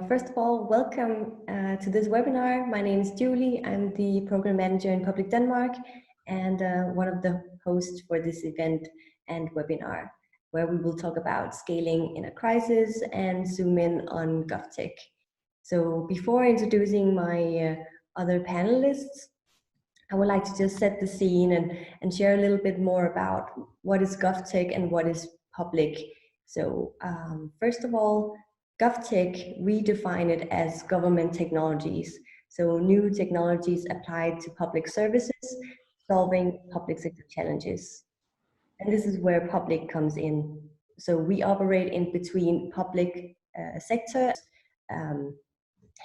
First of all, welcome to this webinar. My name is Julie. I'm the Program Manager in Public Denmark and one of the hosts for this event and webinar, where we will talk about scaling in a crisis and zoom in on GovTech. So before introducing my other panelists, I would like to just set the scene and share a little bit more about what is GovTech and what is public. So first of all, GovTech, we define it as government technologies. So new technologies applied to public services, solving public sector challenges. And this is where public comes in. So we operate in between public sector,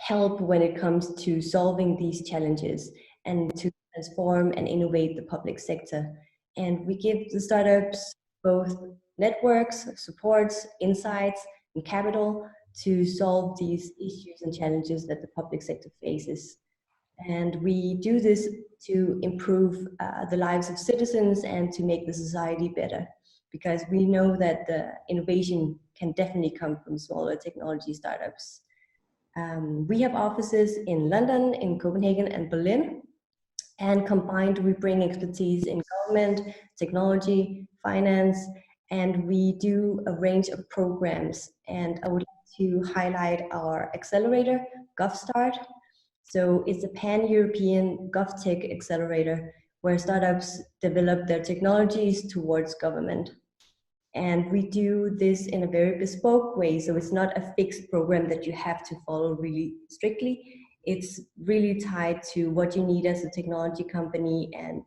help when it comes to solving these challenges and to transform and innovate the public sector. And we give the startups both networks, supports, insights, and capital to solve these issues and challenges that the public sector faces. And we do this to improve the lives of citizens and to make the society better, because we know that the innovation can definitely come from smaller technology startups. We have offices in London, in Copenhagen, and Berlin. And combined, we bring expertise in government, technology, finance, and we do a range of programs. And I would like to highlight our accelerator, GovStart. So it's a pan-European GovTech accelerator where startups develop their technologies towards government. And we do this in a very bespoke way. So it's not a fixed program that you have to follow really strictly. It's really tied to what you need as a technology company and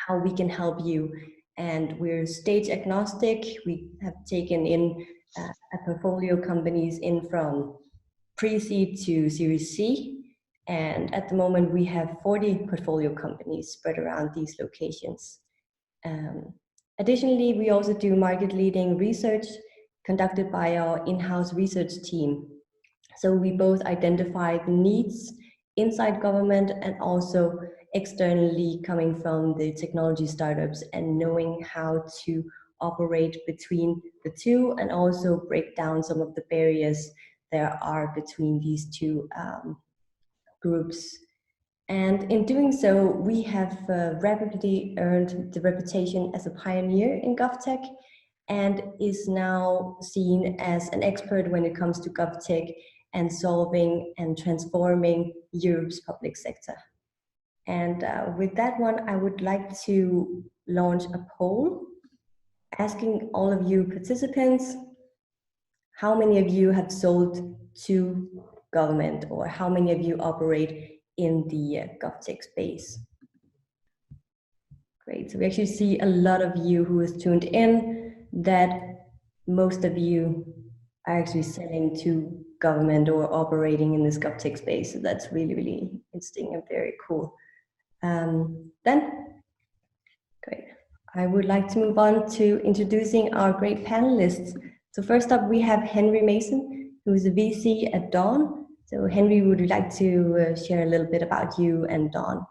how we can help you. And we're stage agnostic. We have taken in a portfolio companies in from pre-seed to Series C. And at the moment, we have 40 portfolio companies spread around these locations. Additionally, we also do market-leading research conducted by our in-house research team. So we both identify the needs inside government and also externally coming from the technology startups and knowing how to operate between the two and also break down some of the barriers there are between these two groups. And in doing so, we have rapidly earned the reputation as a pioneer in GovTech and is now seen as an expert when it comes to GovTech and solving and transforming Europe's public sector. And with that one, I would like to launch a poll asking all of you participants, how many of you have sold to government, or how many of you operate in the GovTech space? Great, so we actually see a lot of you who is tuned in, that most of you are actually selling to government or operating in this GovTech space. So that's really, really interesting and very cool. Then, great. I would like to move on to introducing our great panelists. So first up, we have Henry Mason, who is a VC at Dawn. So Henry, would you like to share a little bit about you and Dawn?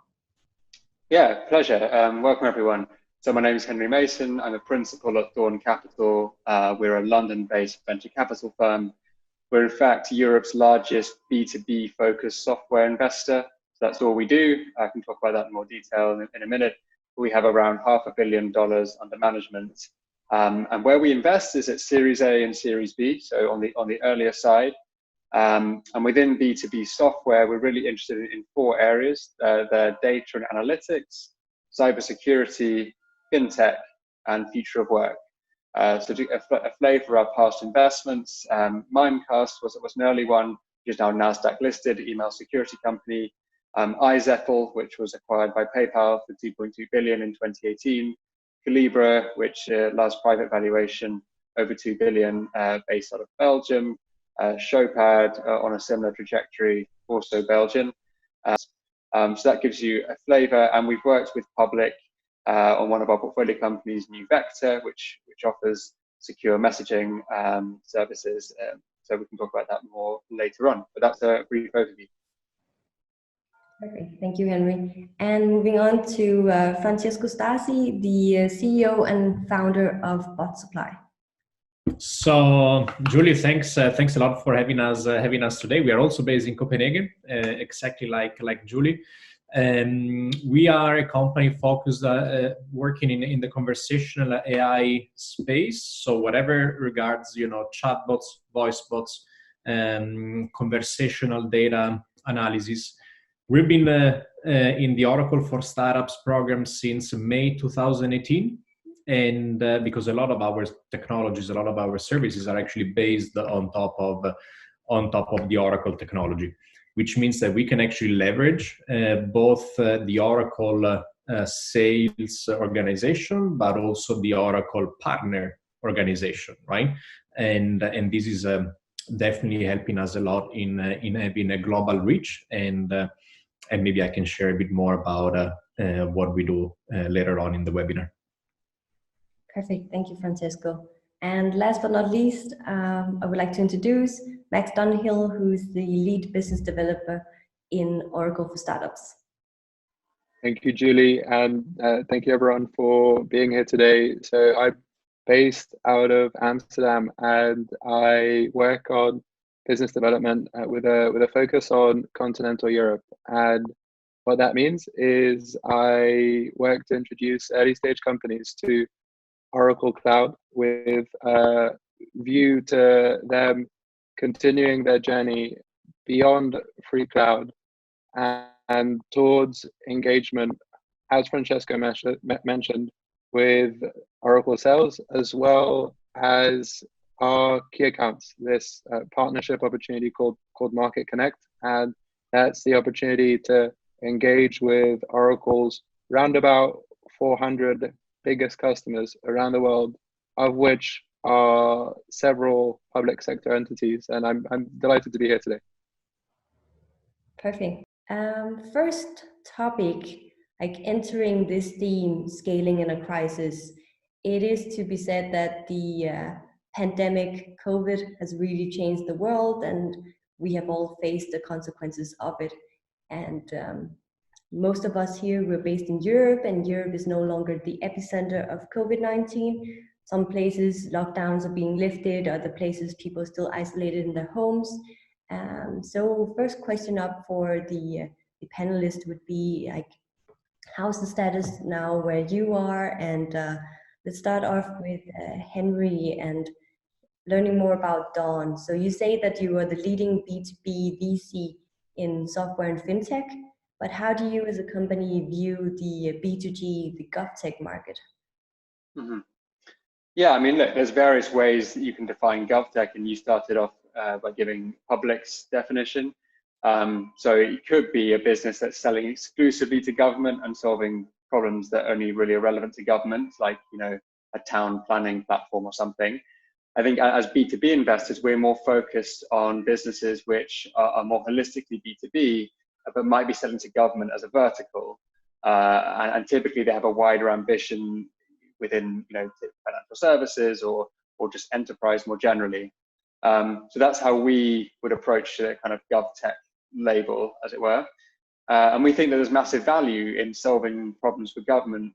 Yeah, pleasure. Welcome everyone. So my name is Henry Mason. I'm a principal at Dawn Capital. We're a London-based venture capital firm. We're in fact Europe's largest B2B focused software investor. So that's all we do. I can talk about that in more detail in a minute. We have around $500 million under management. And where we invest is at Series A and Series B, so on the earlier side. And within B2B software, we're really interested in 4 areas. They're data and analytics, cybersecurity, fintech, and future of work. So to a flavor for our past investments, Mimecast was an early one, which is now NASDAQ listed, email security company. iZettle, which was acquired by PayPal for $2.2 billion in 2018. Calibra, which last private valuation over $2 billion, based out of Belgium. Showpad on a similar trajectory, also Belgian. So that gives you a flavor. And we've worked with public on one of our portfolio companies, New Vector, which offers secure messaging services. So we can talk about that more later on. But that's a brief overview. Perfect. Thank you, Henry. And moving on to Francesco Stasi, the CEO and founder of BotSupply. So, Julie, thanks a lot for having us today. We are also based in Copenhagen, exactly like Julie. We are a company focused working in the conversational AI space. So whatever regards chatbots, voice bots, conversational data analysis. We've been in the Oracle for Startups program since May 2018. And because a lot of our technologies, a lot of our services are actually based on top of the Oracle technology, which means that we can actually leverage both the Oracle sales organization, but also the Oracle partner organization, right? And this is definitely helping us a lot in having a global reach. And maybe I can share a bit more about what we do later on in the webinar. Perfect. Thank you, Francesco. And last but not least, I would like to introduce Max Dunhill, who's the lead business developer in Oracle for Startups. Thank you, Julie, and thank you everyone for being here today. So I'm based out of Amsterdam, and I work on business development with a focus on continental Europe. And what that means is I work to introduce early stage companies to Oracle Cloud with a view to them continuing their journey beyond free cloud and towards engagement, as Francesco mentioned, with Oracle sales, as well as our key accounts, this partnership opportunity called Market Connect. And that's the opportunity to engage with Oracle's roundabout 400 biggest customers around the world, of which are several public sector entities. And I'm delighted to be here today. Perfect. First topic, like entering this theme, scaling in a crisis, it is to be said that the pandemic COVID has really changed the world, and we have all faced the consequences of it. And most of us here, we're based in Europe, and Europe is no longer the epicenter of COVID-19. Some places lockdowns are being lifted, other places people are still isolated in their homes. So first question up for the panelist would be like, how's the status now where you are? And let's start off with Henry and learning more about Dawn. So you say that you are the leading B2B VC in software and fintech, but how do you as a company view the B2G, the GovTech market? Mm-hmm. Yeah, I mean, look, there's various ways that you can define GovTech, and you started off by giving public's definition. So it could be a business that's selling exclusively to government and solving problems that only really are relevant to government, like, a town planning platform or something. I think as B2B investors, we're more focused on businesses which are more holistically B2B, but might be selling to government as a vertical. And typically they have a wider ambition within financial services or just enterprise more generally. So that's how we would approach the kind of GovTech label, as it were. And we think that there's massive value in solving problems for government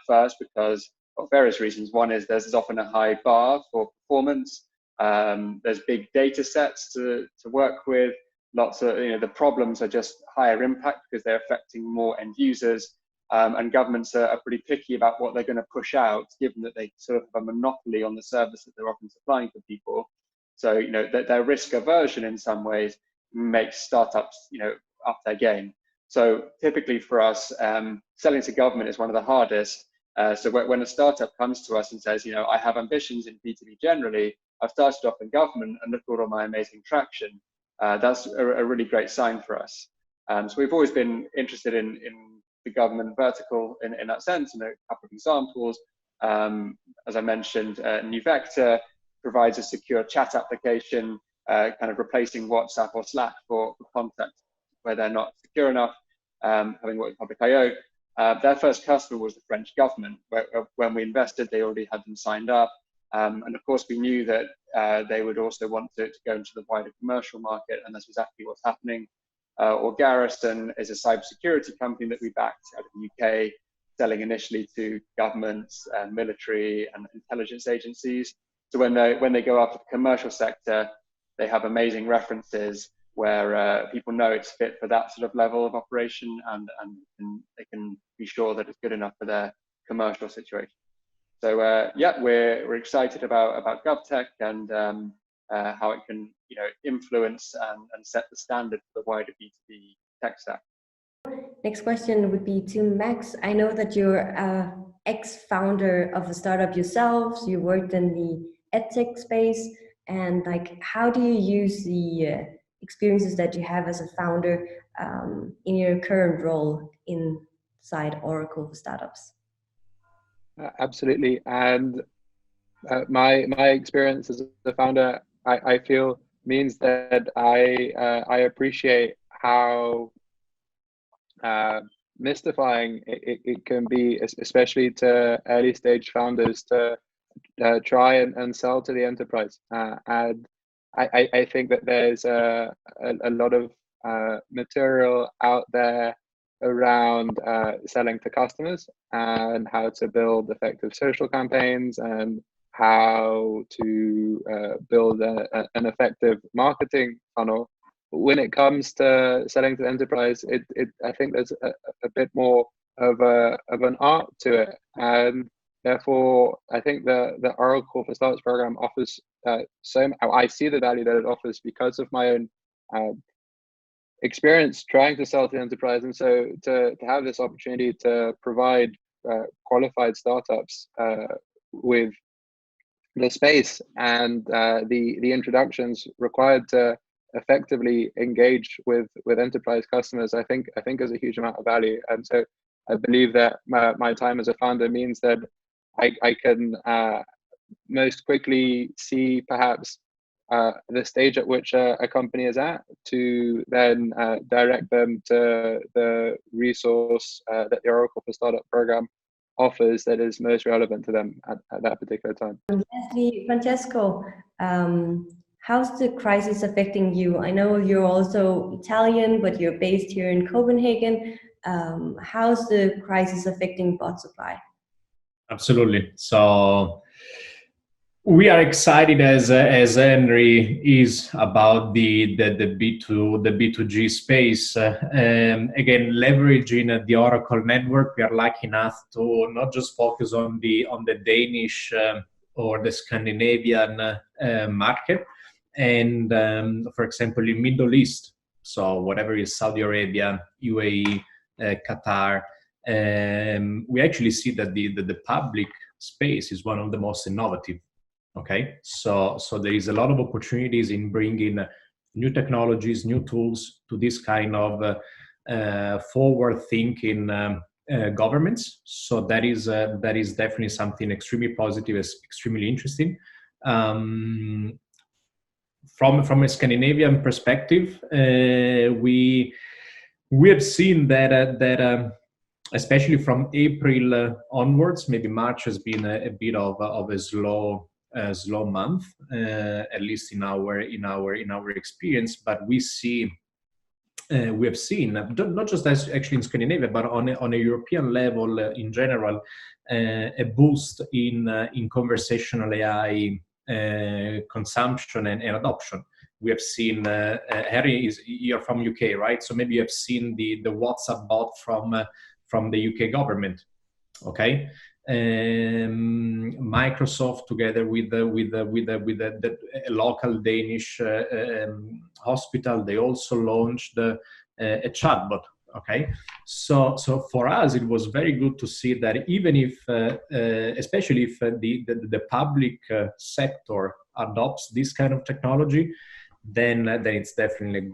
first, because of various reasons. One is there's often a high bar for performance. There's big data sets to work with. Lots of, the problems are just higher impact because they're affecting more end users. And governments are pretty picky about what they're going to push out, given that they sort of have a monopoly on the service that they're often supplying for people. So, their risk aversion in some ways makes startups, up their game. So typically for us, selling to government is one of the hardest. So when a startup comes to us and says, I have ambitions in B2B generally, I've started off in government and look at all my amazing traction, that's a really great sign for us. So we've always been interested in the government vertical in that sense, a couple of examples. As I mentioned, NewVector provides a secure chat application, kind of replacing WhatsApp or Slack for contact where they're not secure enough, having worked with Public I/O. Their first customer was the French government. When we invested, they already had them signed up. And of course, we knew that they would also want to go into the wider commercial market, and that's exactly what's happening. Or Garrison is a cybersecurity company that we backed out of the UK, selling initially to governments, military and intelligence agencies. So when they go after the commercial sector, they have amazing references where people know it's fit for that sort of level of operation, and they can be sure that it's good enough for their commercial situation. So yeah, we're excited about GovTech and how it can influence and set the standard for the wider B2B tech stack. Next question would be to Max. I know that you're ex-founder of a startup yourselves. You worked in the edtech space, and like, how do you use the experiences that you have as a founder in your current role inside Oracle for startups? Absolutely, and my experience as a founder, I feel, means that I appreciate how mystifying it can be, especially to early stage founders, to try and sell to the enterprise. And I think that there's a lot of material out there around selling to customers and how to build effective social campaigns and how to build an effective marketing funnel. When it comes to selling to the enterprise, I think there's a bit more of an art to it, and therefore I think the Oracle for Startups program offers I see the value that it offers because of my own experience trying to sell to the enterprise, and so to have this opportunity to provide qualified startups with the space and the introductions required to effectively engage with enterprise customers, I think is a huge amount of value. And so I believe that my time as a founder means that I can most quickly see perhaps the stage at which a company is at, to then direct them to the resource that the Oracle for Startup program offers that is most relevant to them at that particular time. And lastly, Francesco, how's the crisis affecting you? I know you're also Italian, but you're based here in Copenhagen. How's the crisis affecting BotSupply? Absolutely. So we are excited as Henry is about the B2G space. Again, leveraging the Oracle network, we are lucky enough to not just focus on the Danish or the Scandinavian market, and for example in Middle East, so whatever is Saudi Arabia, UAE, Qatar, we actually see that the public space is one of the most innovative. Okay, so there is a lot of opportunities in bringing new technologies, new tools to this kind of forward-thinking governments. So that is definitely something extremely positive, extremely interesting. From a Scandinavian perspective, we have seen that especially from April onwards, maybe March has been a bit of a slow month, at least in our experience. But we have seen not just as actually in Scandinavia, but on a European level in general, a boost in conversational AI consumption and adoption. We have seen Harry, you're from UK, right? So maybe you have seen the WhatsApp bot from the UK government. Okay. Microsoft, together with the local Danish hospital, they also launched a chatbot. Okay, so for us it was very good to see that even if, especially if the public sector adopts this kind of technology, then it's definitely a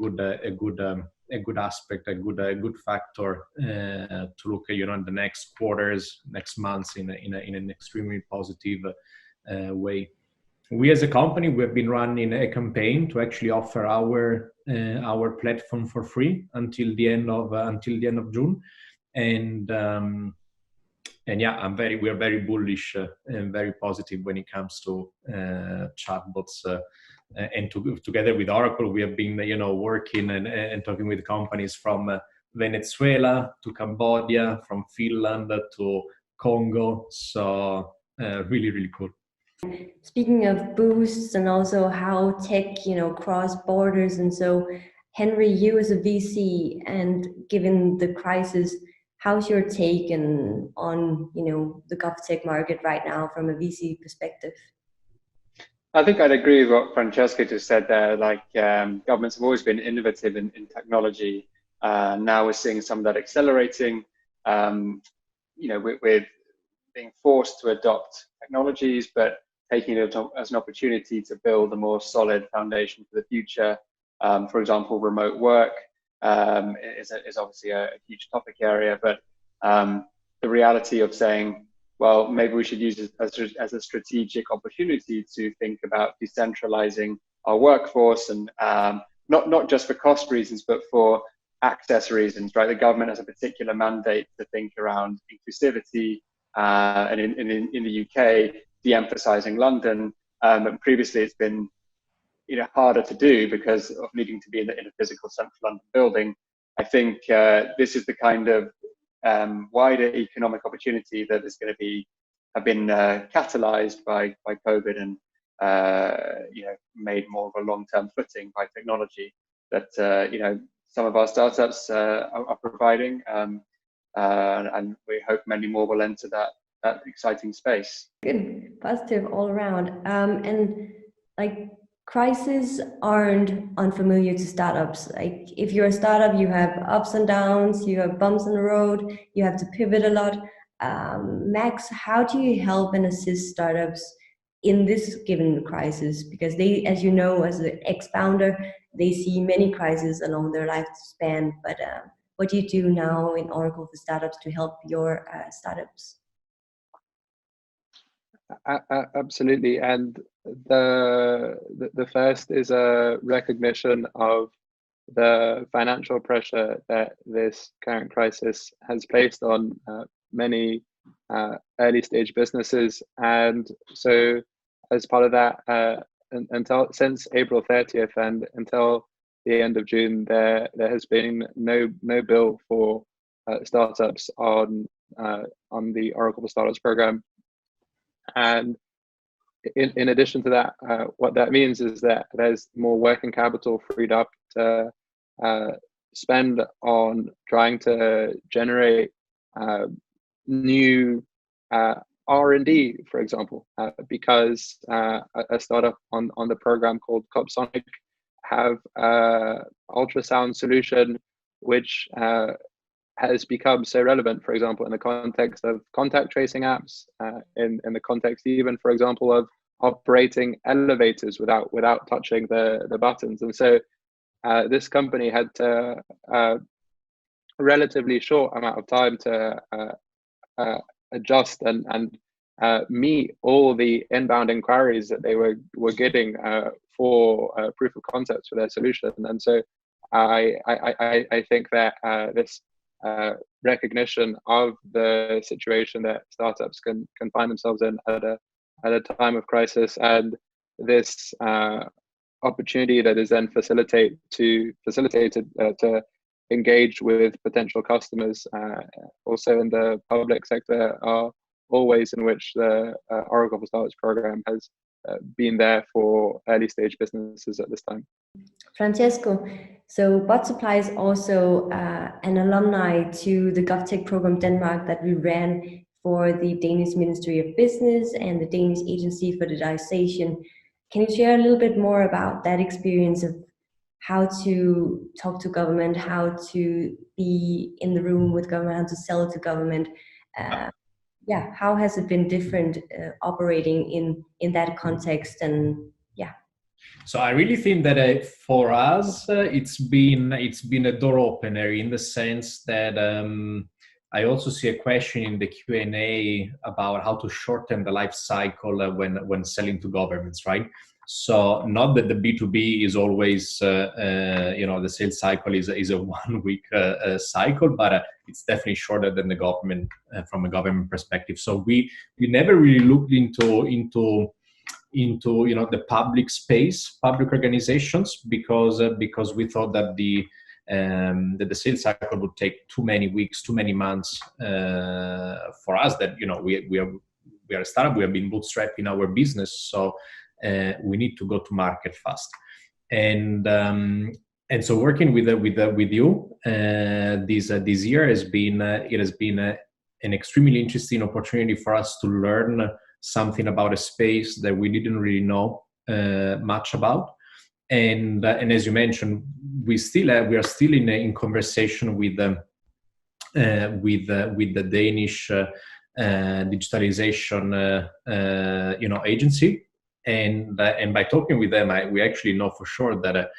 good aspect, a good factor to look at, in the next quarters, next months in an extremely positive way. We as a company, we have been running a campaign to actually offer our platform for free until the end of June, and yeah, we are very bullish and very positive when it comes to chatbots. And together with Oracle, we have been, working and talking with companies from Venezuela to Cambodia, from Finland to Congo. So really, really cool. Speaking of boosts and also how tech, cross borders, and so, Henry, you as a VC, and given the crisis, how's your take on the GovTech market right now from a VC perspective? I think I'd agree with what Francesco just said there. Like governments have always been innovative in technology. Now we're seeing some of that accelerating. With being forced to adopt technologies, but taking it as an opportunity to build a more solid foundation for the future. For example, remote work is obviously a huge topic area, but the reality of saying, well, maybe we should use it as a strategic opportunity to think about decentralizing our workforce, and not just for cost reasons, but for access reasons, right? The government has a particular mandate to think around inclusivity, and in the UK, de-emphasizing London. But previously, it's been harder to do because of needing to be in a physical central London building. I think this is the kind of wider economic opportunity that is going to have been catalyzed by COVID, and made more of a long-term footing by technology that some of our startups are providing, and we hope many more will enter that exciting space. Good, positive all around. And like, crises aren't unfamiliar to startups. Like, if you're a startup, you have ups and downs, you have bumps in the road, you have to pivot a lot. Max, how do you help and assist startups in this given crisis? Because they, as you know, as an ex-founder, they see many crises along their lifespan. But what do you do now in Oracle for Startups to help your startups? Absolutely, and the first is a recognition of the financial pressure that this current crisis has placed on many early stage businesses, and so as part of that, since April 30th and until the end of June, there has been no bill for startups on the Oracle for Startups program. And in addition to that, what that means is that there's more working capital freed up to spend on trying to generate new R&D, for example, because a startup on the program called Copsonic have ultrasound solution which has become so relevant, for example, in the context of contact tracing apps, in the context even, for example, of operating elevators without touching the buttons. And so this company had to relatively short amount of time to adjust and meet all the inbound inquiries that they were getting for proof of concepts for their solution. And so I think that this recognition of the situation that startups can find themselves in at a time of crisis, and this opportunity that is then facilitated to engage with potential customers, also in the public sector, are all ways in which the Oracle for Startups program has been there for early stage businesses at this time. Francesco, so BotSupply is also an alumni to the GovTech program Denmark that we ran for the Danish Ministry of Business and the Danish Agency for Digitization. Can you share a little bit more about that experience of how to talk to government, how to be in the room with government, how to sell to government? How has it been different operating in that context? And so I really think that for us, it's been a door opener, in the sense that I also see a question in the Q&A about how to shorten the life cycle when selling to governments, right? So not that the B2B is always, the sales cycle is a 1 week cycle, but it's definitely shorter than the government from a government perspective. So we never really looked into the public space, public organizations, because we thought that the sales cycle would take too many weeks, too many months for us. That we we are a startup, we have been bootstrapping our business, so we need to go to market fast. And so working with you this year has been an extremely interesting opportunity for us to learn something about a space that we didn't really know much about. And as you mentioned, we are still in conversation with the Danish digitalization agency, and by talking with them, we actually know for sure that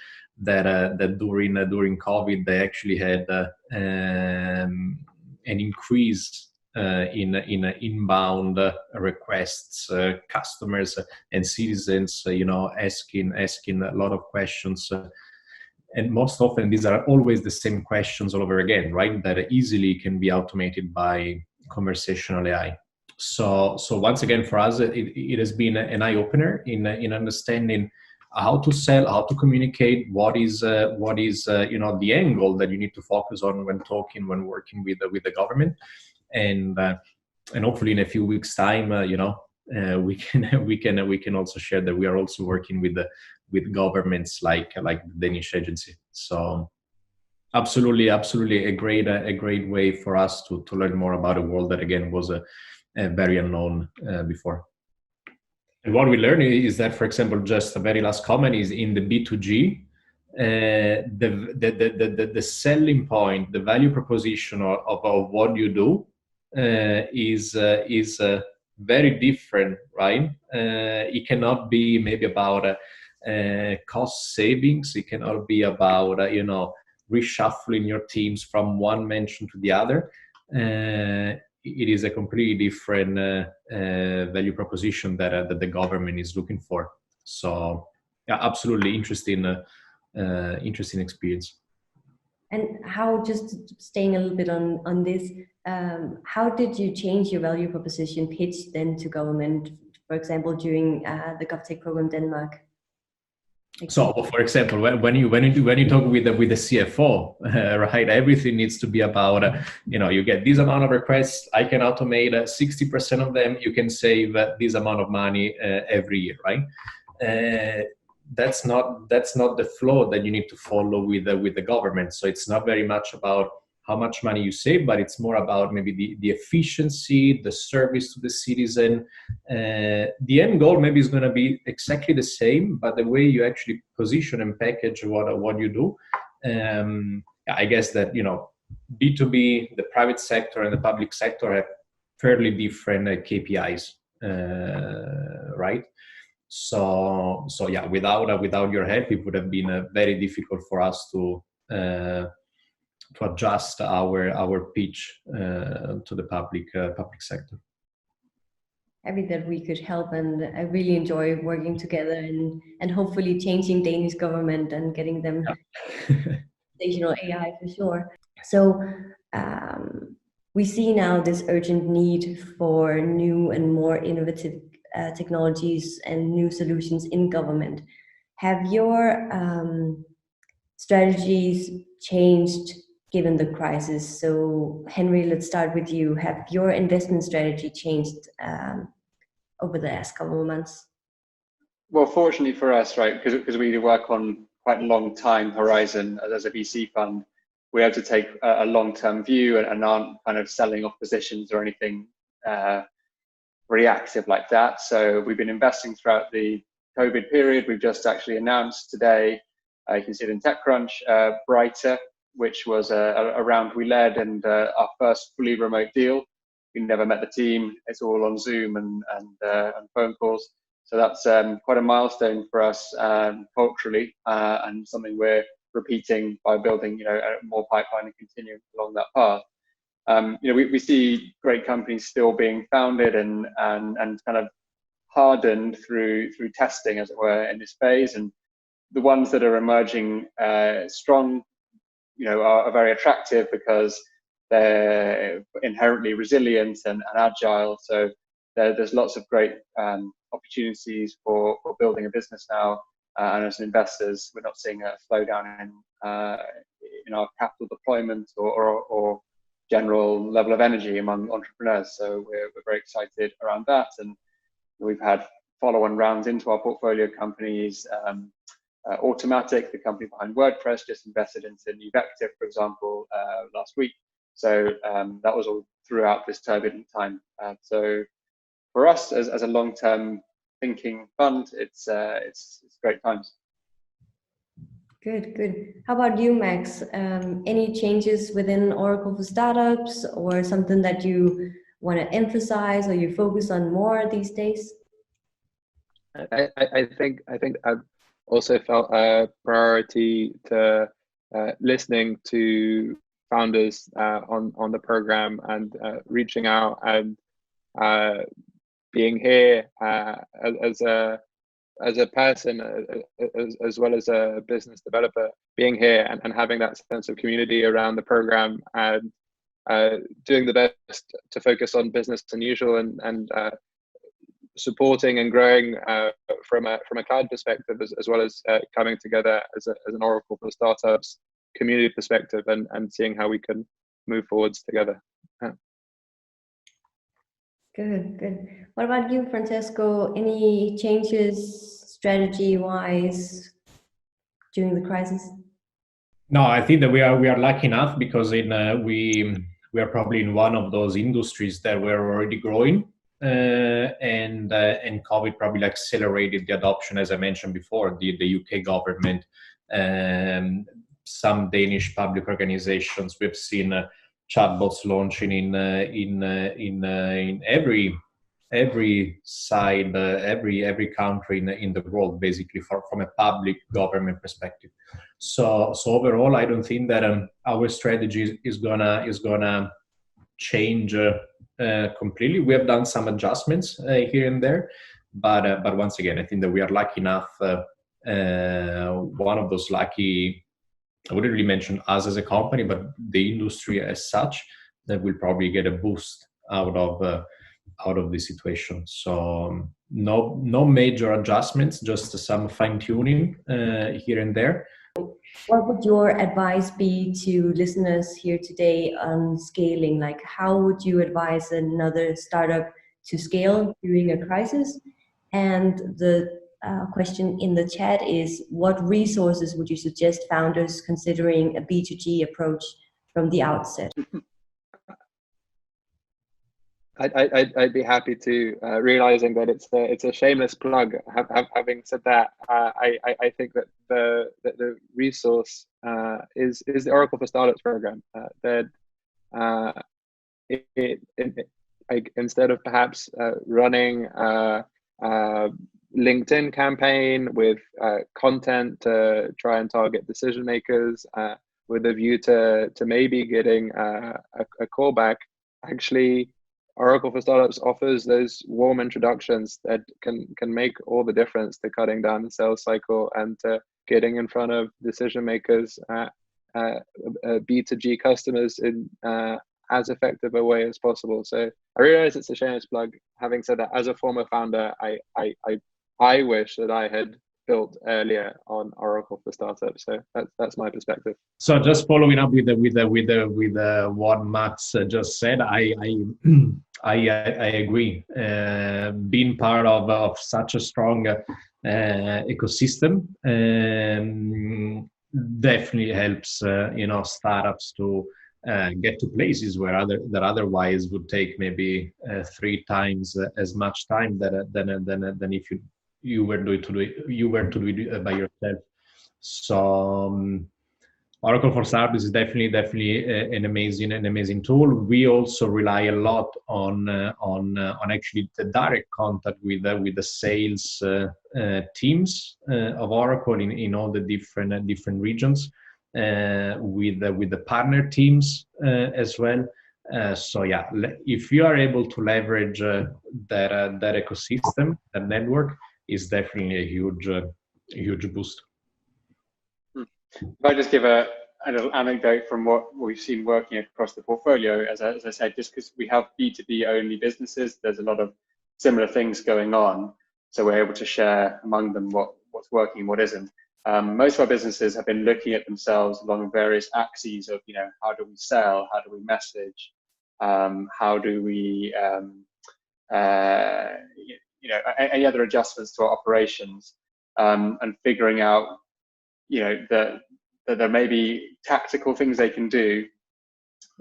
during COVID they actually had an increase in inbound requests, customers and citizens, asking a lot of questions, and most often these are always the same questions all over again, right? That easily can be automated by conversational AI. So once again, for us, it has been an eye opener in understanding how to sell, how to communicate, what is the angle that you need to focus on when working with the government. And hopefully in a few weeks' time, we can also share that we are also working with governments like the Danish agency. So absolutely a great way for us to learn more about a world that again was a very unknown before. And what we learned is that, for example, just a very last comment is in the B2G. The selling point, the value proposition of what you do is very different, right? It cannot be maybe about cost savings. It cannot be about reshuffling your teams from one mention to the other. It is a completely different value proposition that the government is looking for. So yeah, absolutely interesting experience. And how, just staying a little bit on this, how did you change your value proposition pitch then to government, for example, during the GovTech program Denmark? So, for example, when you talk with the CFO, right, everything needs to be about you get this amount of requests, I can automate 60% of them, you can save this amount of money every year, right? That's not the flow that you need to follow with the government. So it's not very much about how much money you save, but it's more about maybe the efficiency, the service to the citizen. The end goal maybe is going to be exactly the same, but the way you actually position and package what you do, I guess that B2B, the private sector and the public sector have fairly different KPIs, right? So yeah, without your help, it would have been very difficult for us to adjust our pitch to the public sector. Happy that we could help, and I really enjoy working together and hopefully changing Danish government and getting them conversational AI for sure. So we see now this urgent need for new and more innovative technologies and new solutions in government. Have your strategies changed given the crisis? So Henry, let's start with you. Have your investment strategy changed over the last couple of months? Well, fortunately for us, right, because we work on quite a long time horizon as a VC fund, we have to take a long-term view and aren't kind of selling off positions or anything reactive like that. So we've been investing throughout the COVID period. We've just actually announced today, you can see it in TechCrunch, Brighter, which was a round we led, and our first fully remote deal. We never met the team. It's all on Zoom and phone calls. So that's quite a milestone for us culturally, and something we're repeating by building more pipeline and continuing along that path. We see great companies still being founded and kind of hardened through testing, as it were, in this phase. And the ones that are emerging strong, are very attractive because they're inherently resilient and agile. So there's lots of great opportunities for building a business now. And as investors, we're not seeing a slowdown in our capital deployment or general level of energy among entrepreneurs. So we're very excited around that, and we've had follow-on rounds into our portfolio companies. Automatic, the company behind WordPress, just invested into Nuvective, for example, last week. So that was all throughout this turbulent time. So for us, as a long-term thinking fund, it's great times. Good, good. How about you, Max? Any changes within Oracle for Startups, or something that you want to emphasize or you focus on more these days? I think I've also felt a priority to listening to founders on the program, and reaching out, and being here as a person, as well as a business developer, being here and having that sense of community around the program, and doing the best to focus on business as usual, and supporting and growing from a cloud perspective, as well as coming together as an Oracle for Startups community perspective, and seeing how we can move forwards together. Good, good. What about you, Francesco? Any changes strategy-wise during the crisis? No, I think that we are lucky enough, because we are probably in one of those industries that were already growing, and COVID probably accelerated the adoption, as I mentioned before. The UK government, some Danish public organizations, we've seen chatbots launching in every side, every country in the world, basically, from a public government perspective. So overall, I don't think that our strategy is gonna change completely. We have done some adjustments here and there, but once again, I think that we are lucky enough. One of those lucky, I wouldn't really mention us as a company, but the industry as such, that will probably get a boost out of the situation. So no major adjustments, just some fine tuning here and there. What would your advice be to listeners here today on scaling? Like, how would you advise another startup to scale during a crisis? And the question in the chat is, what resources would you suggest founders considering a B2G approach from the outset? I'd be happy to, realizing that it's a shameless plug. Having said that, I think that the resource is the Oracle for Startups program. Instead of perhaps running LinkedIn campaign with content to try and target decision makers with a view to maybe getting a callback, actually Oracle for Startups offers those warm introductions that can make all the difference to cutting down the sales cycle and to getting in front of decision makers, B2G customers in as effective a way as possible. So I realize it's a shameless plug. Having said that, as a former founder, I wish that I had built earlier on Oracle for Startups. So that's my perspective. So just following up with what Max just said, I agree. Being part of such a strong ecosystem definitely helps startups to get to places where that otherwise would take maybe 3 times as much time than if you were to do it by yourself. So Oracle for Startups is definitely an amazing tool. We also rely a lot on actually the direct contact with the sales teams of Oracle in all the different regions, with the partner teams as well. So yeah, if you are able to leverage that ecosystem, that network, is definitely a huge boost. If I just give a little anecdote from what we've seen working across the portfolio, as I said, just because we have B2B only businesses, there's a lot of similar things going on. So we're able to share among them what's working and what isn't. most of our businesses have been looking at themselves along various axes of, how do we sell, how do we message, how do we, any other adjustments to our operations, and figuring out, that there may be tactical things they can do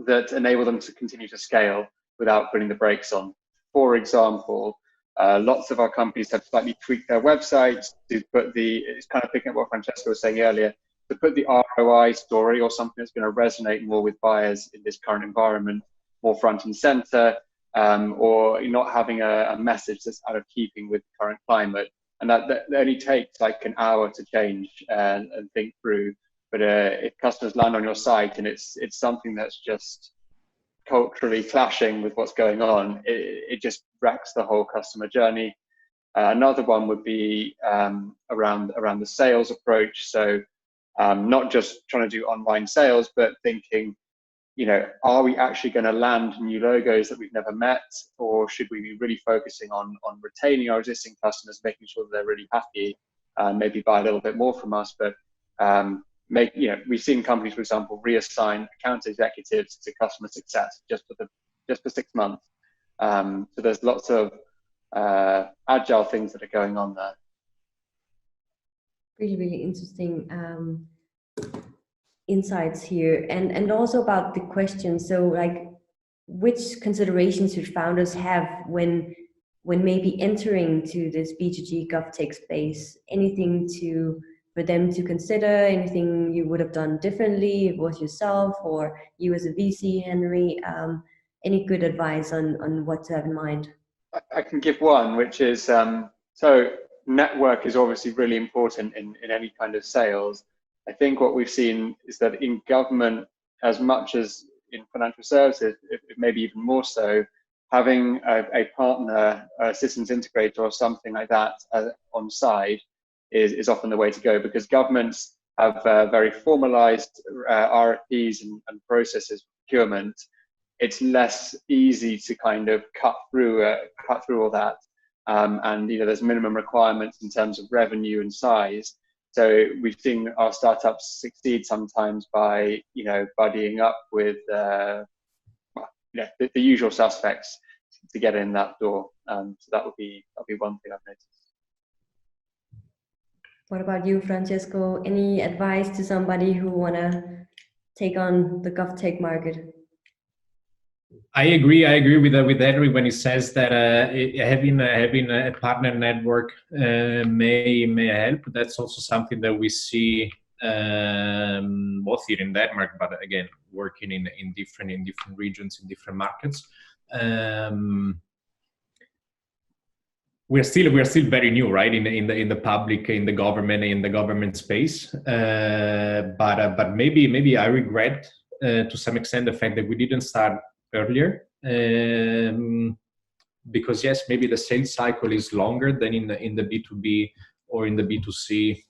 that enable them to continue to scale without putting the brakes on. For example, lots of our companies have slightly tweaked their websites to put it's kind of picking up what Francesco was saying earlier, to put the ROI story or something that's going to resonate more with buyers in this current environment more front and center, or not having a message that's out of keeping with the current climate. And that only takes like an hour to change and think through. But if customers land on your site and it's something that's just culturally clashing with what's going on, it just wrecks the whole customer journey. Another one would be around the sales approach. So not just trying to do online sales, but thinking, are we actually going to land new logos that we've never met, or should we be really focusing on retaining our existing customers, making sure that they're really happy, maybe buy a little bit more from us, but we've seen companies, for example, reassign account executives to customer success just for 6 months. So there's lots of agile things that are going on there. Really, really interesting insights here, and also about the question. So, like, which considerations should founders have when maybe entering to this B2G GovTech space? Anything for them to consider? Anything you would have done differently if it was yourself or you as a VC, Henry? Any good advice on what to have in mind? I can give one, which is so network is obviously really important in any kind of sales. I think what we've seen is that in government, as much as in financial services, maybe even more so, having a partner, a systems integrator or something like that on side is often the way to go, because governments have very formalized RFPs and processes for procurement. It's less easy to kind of cut through all that, and there's minimum requirements in terms of revenue and size. So we've seen our startups succeed sometimes by buddying up with the usual suspects to get in that door. So that'll be one thing I've noticed. What about you, Francesco? Any advice to somebody who wanna take on the GovTech market? I agree with Henry when he says that having a partner network may help. That's also something that we see both here in Denmark, but again, working in different regions, in different markets. We're still very new, right? In the public, in the government space. But maybe I regret to some extent the fact that we didn't start earlier, because yes, maybe the sales cycle is longer than in the B2B or in the B2C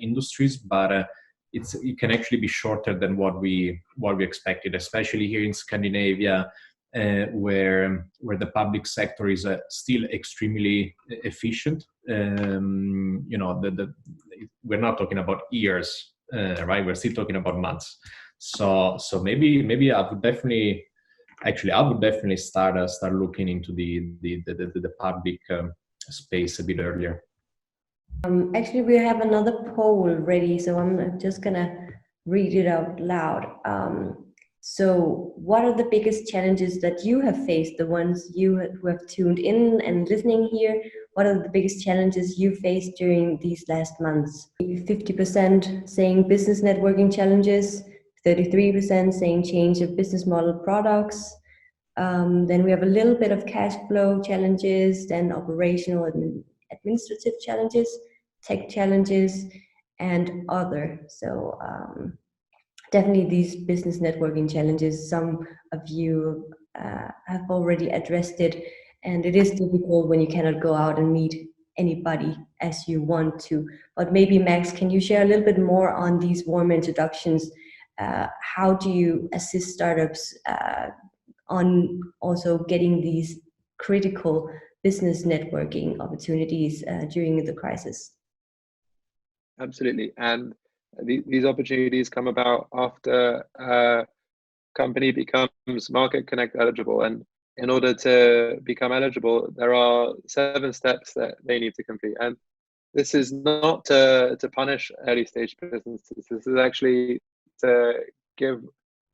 industries, but it can actually be shorter than what we expected, especially here in Scandinavia, where the public sector is still extremely efficient. We're not talking about years, right? We're still talking about months. So maybe I would definitely start looking into the public space a bit earlier. Actually, we have another poll ready, so I'm just gonna read it out loud. So what are the biggest challenges that you have faced, the ones who have tuned in and listening here? What are the biggest challenges you faced during these last months? 50% saying business networking challenges, 33% saying change of business model products. Then we have a little bit of cash flow challenges, then operational administrative challenges, tech challenges, and other. So definitely these business networking challenges, some of you have already addressed it, and it is difficult when you cannot go out and meet anybody as you want to. But maybe Max, can you share a little bit more on these warm introductions? How do you assist startups on also getting these critical business networking opportunities during the crisis? Absolutely. And these opportunities come about after a company becomes Market Connect eligible. And in order to become eligible, there are 7 steps that they need to complete. And this is not to punish early stage businesses. This is actually to give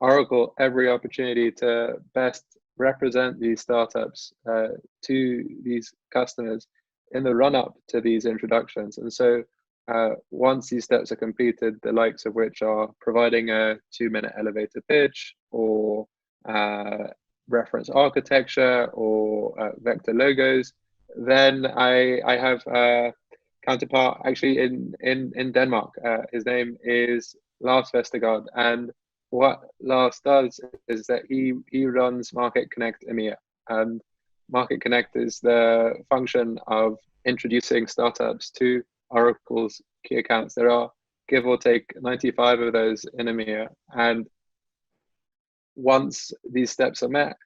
Oracle every opportunity to best represent these startups to these customers in the run up to these introductions. And so once these steps are completed, the likes of which are providing a 2-minute elevator pitch, or reference architecture, or vector logos, then I have a counterpart actually in Denmark. His name is Lars Vestergaard, and what Lars does is that he runs Market Connect EMEA, and Market Connect is the function of introducing startups to Oracle's key accounts. There are, give or take, 95 of those in EMEA, and once these steps are met,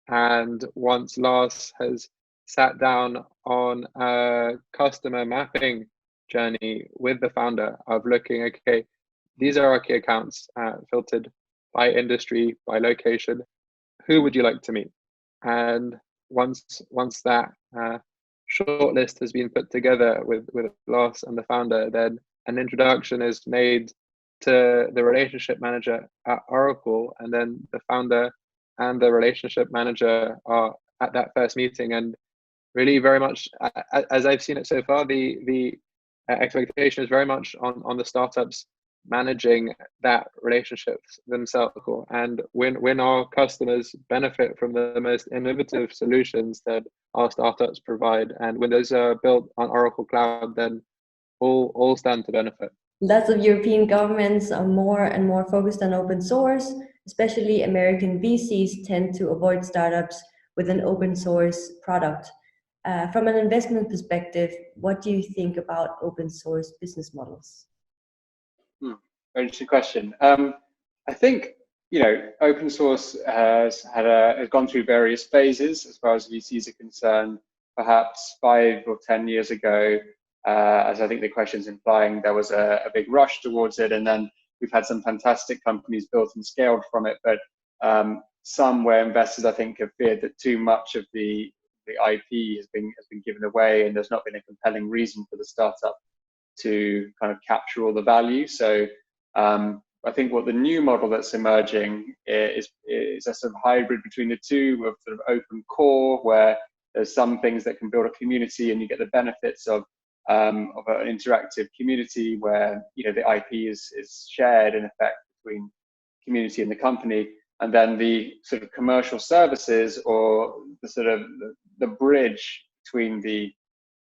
and once Lars has sat down on a customer mapping journey with the founder of looking, okay, these are our key accounts, filtered by industry, by location, who would you like to meet? And once that shortlist has been put together with Lars and the founder, then an introduction is made to the relationship manager at Oracle, and then the founder and the relationship manager are at that first meeting. And really, very much as I've seen it so far, the expectation is very much on the startups managing that relationship themselves. And when our customers benefit from the most innovative solutions that our startups provide, and when those are built on Oracle Cloud, then all stand to benefit. Lots of European governments are more and more focused on open source. Especially American VCs tend to avoid startups with an open source product. From an investment perspective, what do you think about open source business models? Very interesting question. I think, open source has gone through various phases as far as VCs are concerned. Perhaps 5 or 10 years ago, as I think the question's implying, there was a big rush towards it, and then we've had some fantastic companies built and scaled from it. But some where investors, I think, have feared that too much of the IP has been given away, and there's not been a compelling reason for the startup to kind of capture all the value. So I think what the new model that's emerging is a sort of hybrid between the two, of sort of open core, where there's some things that can build a community, and you get the benefits of an interactive community where the IP is shared in effect between community and the company. And then the sort of commercial services, or the sort of the bridge between the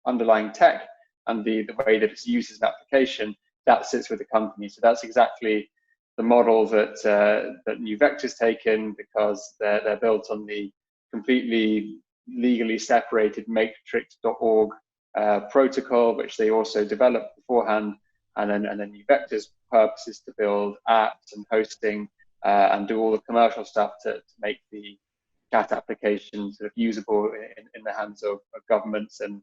underlying tech and the way that it's used as an application, that sits with the company. So that's exactly the model that New Vector's taken, because they're built on the completely legally separated matrix.org protocol, which they also developed beforehand. And then New Vector's purpose is to build apps and hosting and do all the commercial stuff to make the chat application sort of usable in the hands of governments and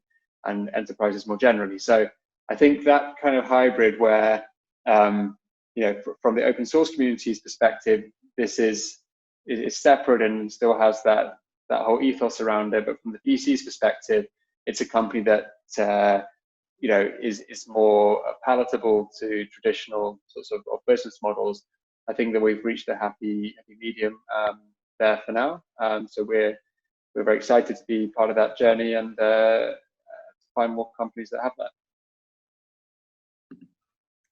enterprises more generally. So I think that kind of hybrid where, from the open source community's perspective, this is separate and still has that whole ethos around it. But from the VC's perspective, it's a company that, is more palatable to traditional sorts of business models. I think that we've reached a happy medium there for now. So we're very excited to be part of that journey and to find more companies that have that.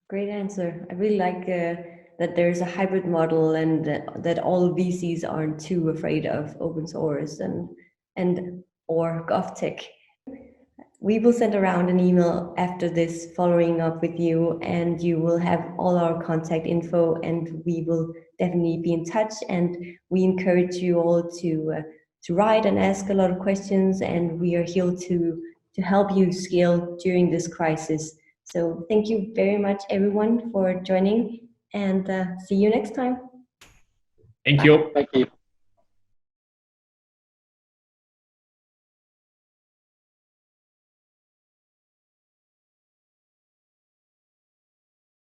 Great answer. I really like that there's a hybrid model, and that all VCs aren't too afraid of open source or GovTech. We will send around an email after this following up with you, and you will have all our contact info, and we will definitely be in touch. And we encourage you all to write and ask a lot of questions, and we are here to help you scale during this crisis. So thank you very much, everyone, for joining, and see you next time. Thank you. Thank you.